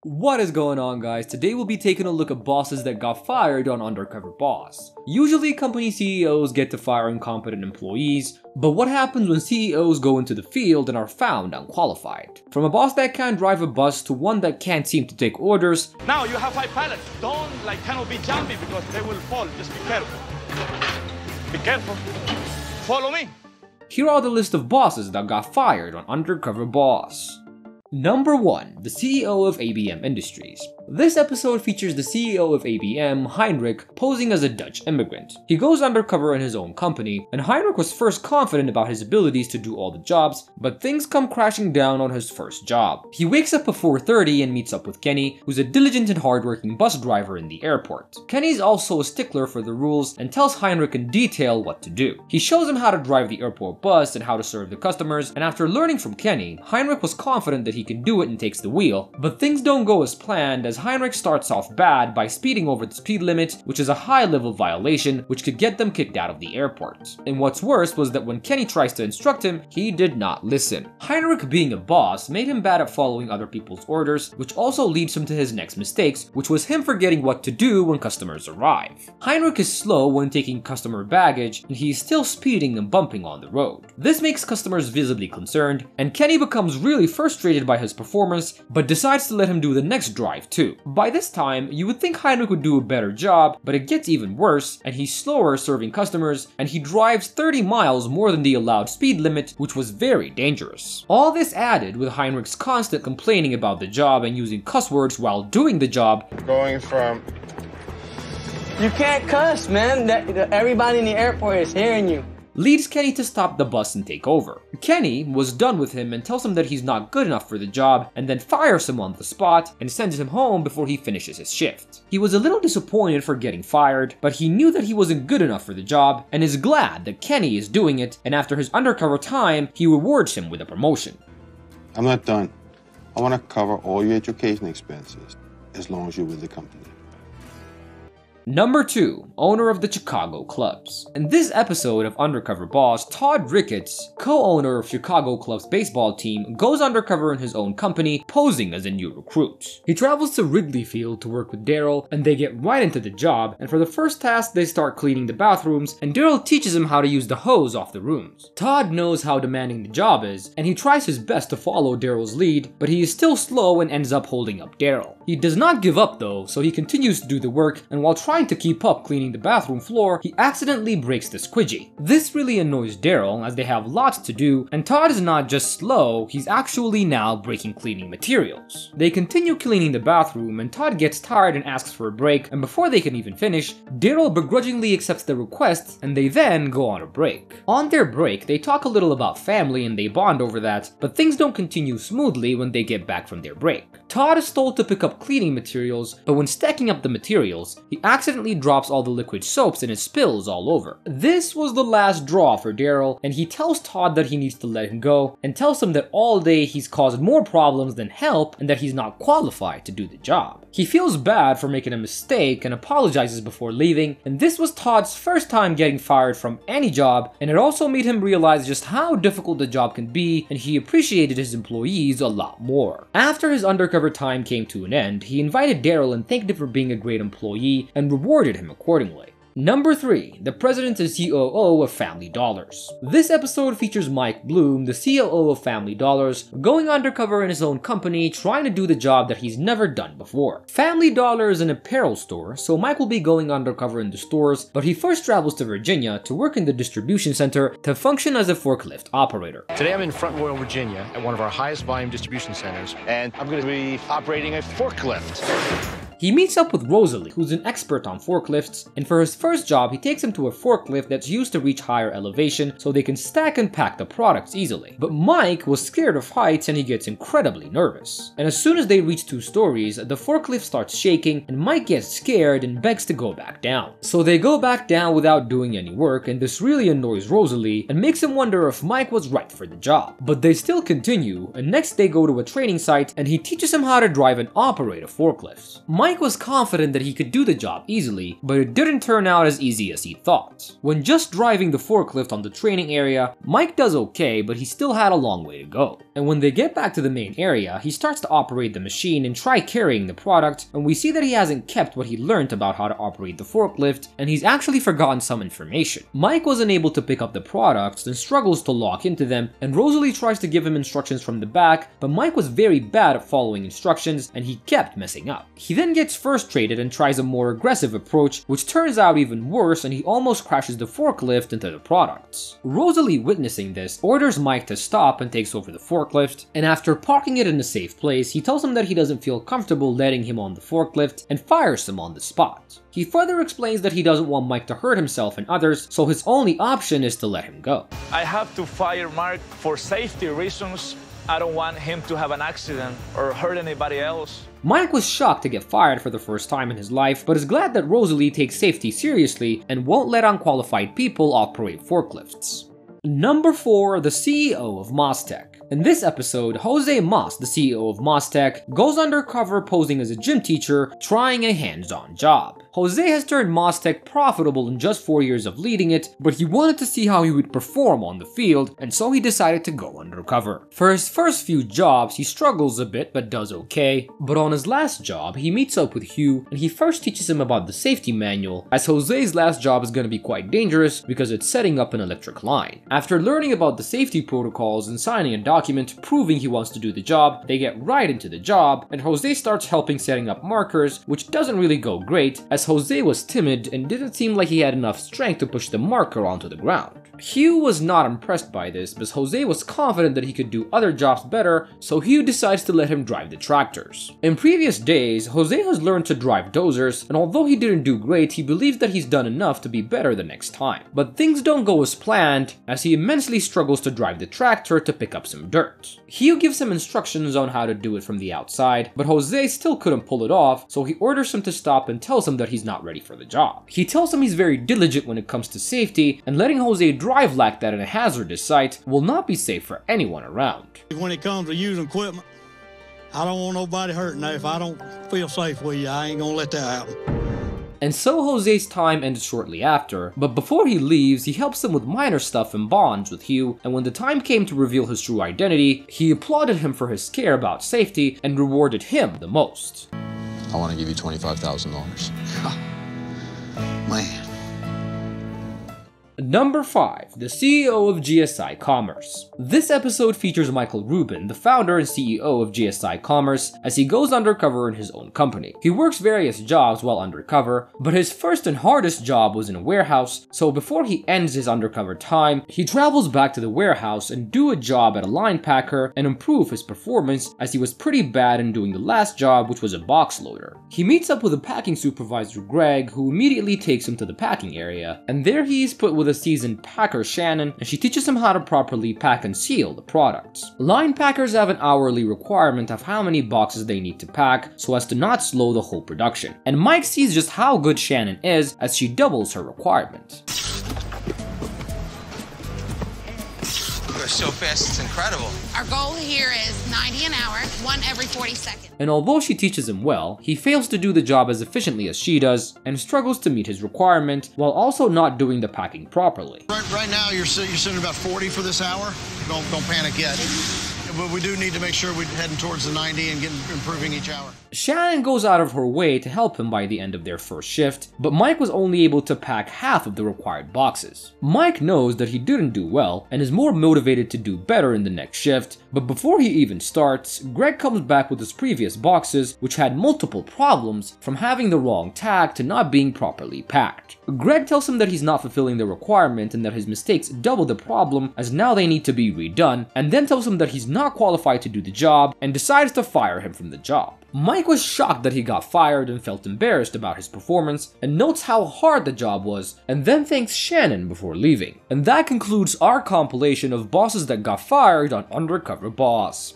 What is going on, guys? Today we'll be taking a look at bosses that got fired on Undercover Boss. Usually company CEOs get to fire incompetent employees, but what happens when CEOs go into the field and are found unqualified? From a boss that can't drive a bus to one that can't seem to take orders. Now you have 5 pallets. Don't cannot be jumpy because they will fall. Just be careful. Be careful. Follow me. Here are the list of bosses that got fired on Undercover Boss. Number 1. The CEO of ABM Industries. This episode features the CEO of ABM, Heinrich, posing as a Dutch immigrant. He goes undercover in his own company, and Heinrich was first confident about his abilities to do all the jobs, but things come crashing down on his first job. He wakes up at 4:30 and meets up with Kenny, who's a diligent and hardworking bus driver in the airport. Kenny's also a stickler for the rules and tells Heinrich in detail what to do. He shows him how to drive the airport bus and how to serve the customers, and after learning from Kenny, Heinrich was confident that he can do it and takes the wheel. But things don't go as planned, as Heinrich starts off bad by speeding over the speed limit, which is a high-level violation which could get them kicked out of the airport. And what's worse was that when Kenny tries to instruct him, he did not listen. Heinrich, being a boss, made him bad at following other people's orders, which also leads him to his next mistakes, which was him forgetting what to do when customers arrive. Heinrich is slow when taking customer baggage, and he is still speeding and bumping on the road. This makes customers visibly concerned, and Kenny becomes really frustrated by his performance, but decides to let him do the next drive too. By this time, you would think Heinrich would do a better job, but it gets even worse, and he's slower serving customers, and he drives 30 miles more than the allowed speed limit, which was very dangerous. All this added with Heinrich's constant complaining about the job and using cuss words while doing the job. Going from... You can't cuss, man. Everybody in the airport is hearing you. Leads Kenny to stop the bus and take over. Kenny was done with him and tells him that he's not good enough for the job, and then fires him on the spot and sends him home before he finishes his shift. He was a little disappointed for getting fired, but he knew that he wasn't good enough for the job and is glad that Kenny is doing it, and after his undercover time, he rewards him with a promotion. I'm not done. I want to cover all your education expenses as long as you're with the company. Number 2. Owner of the Chicago Clubs. In this episode of Undercover Boss, Todd Ricketts, co-owner of Chicago Clubs baseball team, goes undercover in his own company, posing as a new recruit. He travels to Wrigley Field to work with Daryl, and they get right into the job, and for the first task they start cleaning the bathrooms, and Daryl teaches him how to use the hose off the rooms. Todd knows how demanding the job is, and he tries his best to follow Daryl's lead, but he is still slow and ends up holding up Daryl. He does not give up though, so he continues to do the work, and while trying to keep up cleaning the bathroom floor, he accidentally breaks the squidgy. This really annoys Daryl, as they have lots to do, and Todd is not just slow, he's actually now breaking cleaning materials. They continue cleaning the bathroom, and Todd gets tired and asks for a break, and before they can even finish, Daryl begrudgingly accepts the request, and they then go on a break. On their break, they talk a little about family and they bond over that, but things don't continue smoothly when they get back from their break. Todd is told to pick up cleaning materials, but when stacking up the materials, he accidentally drops all the liquid soaps and it spills all over. This was the last draw for Daryl, and he tells Todd that he needs to let him go, and tells him that all day he's caused more problems than help and that he's not qualified to do the job. He feels bad for making a mistake and apologizes before leaving, and this was Todd's first time getting fired from any job, and it also made him realize just how difficult the job can be, and he appreciated his employees a lot more. After his undercover time came to an end, he invited Daryl and thanked him for being a great employee and rewarded him accordingly. Number 3. The President and COO of Family Dollars. This episode features Mike Bloom, the COO of Family Dollars, going undercover in his own company trying to do the job that he's never done before. Family Dollar is an apparel store, so Mike will be going undercover in the stores, but he first travels to Virginia to work in the distribution center to function as a forklift operator. Today I'm in Front Royal, Virginia at one of our highest volume distribution centers, and I'm going to be operating a forklift. He meets up with Rosalie, who's an expert on forklifts, and for his first job he takes him to a forklift that's used to reach higher elevation so they can stack and pack the products easily. But Mike was scared of heights and he gets incredibly nervous. And as soon as they reach 2 stories, the forklift starts shaking and Mike gets scared and begs to go back down. So they go back down without doing any work, and this really annoys Rosalie and makes him wonder if Mike was right for the job. But they still continue, and next they go to a training site and he teaches him how to drive and operate a forklift. Mike was confident that he could do the job easily, but it didn't turn out as easy as he thought. When just driving the forklift on the training area, Mike does okay, but he still had a long way to go. And when they get back to the main area, he starts to operate the machine and try carrying the product, and we see that he hasn't kept what he learned about how to operate the forklift, and he's actually forgotten some information. Mike wasn't able to pick up the products and struggles to lock into them, and Rosalie tries to give him instructions from the back, but Mike was very bad at following instructions and he kept messing up. He then gets frustrated and tries a more aggressive approach, which turns out even worse, and he almost crashes the forklift into the products. Rosalie, witnessing this, orders Mike to stop and takes over the forklift, and after parking it in a safe place, he tells him that he doesn't feel comfortable letting him on the forklift and fires him on the spot. He further explains that he doesn't want Mike to hurt himself and others, so his only option is to let him go. I have to fire Mark for safety reasons. I don't want him to have an accident or hurt anybody else. Mike was shocked to get fired for the first time in his life, but is glad that Rosalie takes safety seriously and won't let unqualified people operate forklifts. Number 4, the CEO of Mostech. In this episode, Jose Mas, the CEO of Mostech, goes undercover posing as a gym teacher, trying a hands-on job. Jose has turned Mostech profitable in just 4 years of leading it, but he wanted to see how he would perform on the field, and so he decided to go undercover. For his first few jobs, he struggles a bit but does okay, but on his last job, he meets up with Hugh and he first teaches him about the safety manual, as Jose's last job is going to be quite dangerous because it's setting up an electric line. After learning about the safety protocols and signing a document proving he wants to do the job, they get right into the job, and Jose starts helping setting up markers, which doesn't really go great, as Jose was timid and didn't seem like he had enough strength to push the marker onto the ground. Hugh was not impressed by this, but Jose was confident that he could do other jobs better, so Hugh decides to let him drive the tractors. In previous days, Jose has learned to drive dozers, and although he didn't do great, he believes that he's done enough to be better the next time. But things don't go as planned, as he immensely struggles to drive the tractor to pick up some dirt. Hugh gives him instructions on how to do it from the outside, but Jose still couldn't pull it off, so he orders him to stop and tells him that he's not ready for the job. He tells him he's very diligent when it comes to safety, and letting Jose drive like that in a hazardous site will not be safe for anyone around. When it comes to using equipment, I don't want nobody hurt. Now, if I don't feel safe with you, I ain't gonna let that happen. And so Jose's time ends shortly after, but before he leaves, he helps him with minor stuff and bonds with Hugh, and when the time came to reveal his true identity, he applauded him for his care about safety and rewarded him the most. I want to give you $25,000. Man. Number 5, the CEO of GSI Commerce. This episode features Michael Rubin, the founder and CEO of GSI Commerce, as he goes undercover in his own company. He works various jobs while undercover, but his first and hardest job was in a warehouse, so before he ends his undercover time, he travels back to the warehouse and do a job at a line packer and improve his performance, as he was pretty bad in doing the last job, which was a box loader. He meets up with a packing supervisor, Greg, who immediately takes him to the packing area, and there he is put with a seasoned packer, Shannon, and she teaches him how to properly pack and seal the products. Line packers have an hourly requirement of how many boxes they need to pack so as to not slow the whole production, and Mike sees just how good Shannon is as she doubles her requirement. You're so fast, it's incredible. Our goal here is 90 an hour, 1 every 40 seconds. And although she teaches him well, he fails to do the job as efficiently as she does and struggles to meet his requirement while also not doing the packing properly. Right now, you're sitting about 40 for this hour. Don't panic yet. But we do need to make sure we're heading towards the 90 and improving each hour. Shannon goes out of her way to help him by the end of their first shift, but Mike was only able to pack half of the required boxes. Mike knows that he didn't do well and is more motivated to do better in the next shift, but before he even starts, Greg comes back with his previous boxes, which had multiple problems, from having the wrong tag to not being properly packed. Greg tells him that he's not fulfilling the requirement and that his mistakes double the problem, as now they need to be redone, and then tells him that he's not qualified to do the job and decides to fire him from the job. Mike was shocked that he got fired and felt embarrassed about his performance, and notes how hard the job was, and then thanks Shannon before leaving. And that concludes our compilation of bosses that got fired on Undercover Boss.